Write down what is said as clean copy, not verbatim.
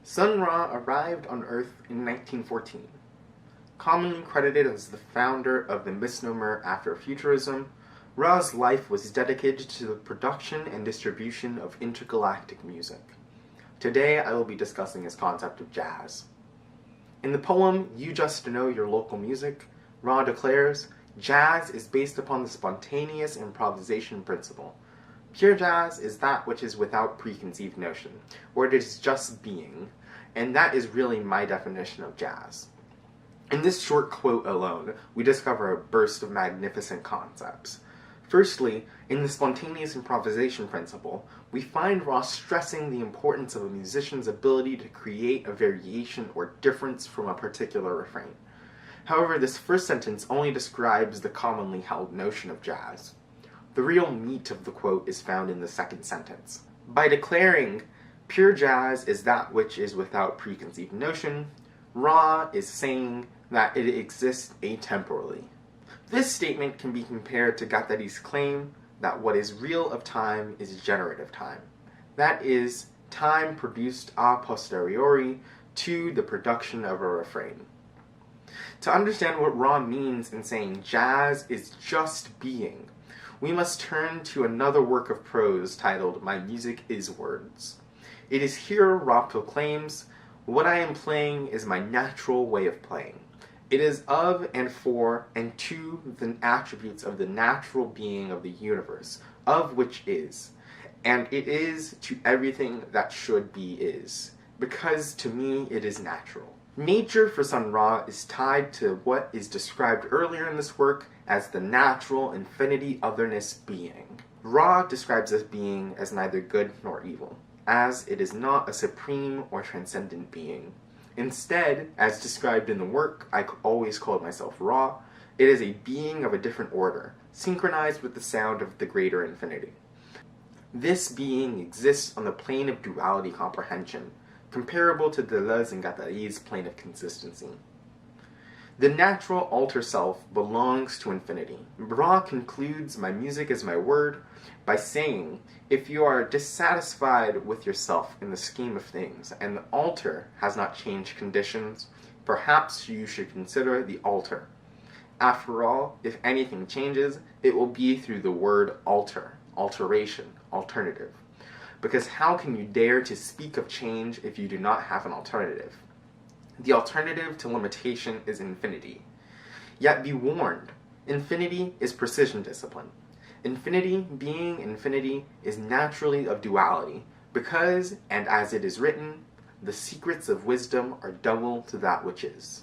Sun Ra arrived on Earth in 1914. Commonly credited as the founder of the misnomer Afrofuturism, Ra's life was dedicated to the production and distribution of intergalactic music. Today I will be discussing his concept of jazz. In the poem You Just Know Your Local Music, Ra declares, jazz is based upon the spontaneous improvisation principle. Pure jazz is that which is without preconceived notion, or it is just being, and that is really my definition of jazz. In this short quote alone, we discover a burst of magnificent concepts. Firstly, in the spontaneous improvisation principle, we find Ross stressing the importance of a musician's ability to create a variation or difference from a particular refrain. However, this first sentence only describes the commonly held notion of jazz. The real meat of the quote is found in the second sentence. By declaring, pure jazz is that which is without preconceived notion, Ra is saying that it exists atemporally. This statement can be compared to Guattari's claim that what is real of time is generative time. That is, time produced a posteriori to the production of a refrain. To understand what Ra means in saying jazz is just being, we must turn to another work of prose titled My Music Is Words. It is here Ra proclaims, what I am playing is my natural way of playing. It is of and for and to the attributes of the natural being of the universe, of which is, and it is to everything that should be is, because to me it is natural. Nature for Sun Ra is tied to what is described earlier in this work as the natural infinity otherness being. Ra describes this being as neither good nor evil, as it is not a supreme or transcendent being. Instead, as described in the work I always called myself Ra, it is a being of a different order, synchronized with the sound of the greater infinity. This being exists on the plane of duality comprehension, comparable to Deleuze and Guattari's plane of consistency. The natural alter self belongs to infinity. Ra concludes My Music Is My Word by saying, if you are dissatisfied with yourself in the scheme of things, and the alter has not changed conditions, perhaps you should consider the alter. After all, if anything changes, it will be through the word alter, alteration, alternative. Because how can you dare to speak of change if you do not have an alternative? The alternative to limitation is infinity. Yet be warned, infinity is precision discipline. Infinity, being infinity, is naturally of duality, because, and as it is written, the secrets of wisdom are double to that which is.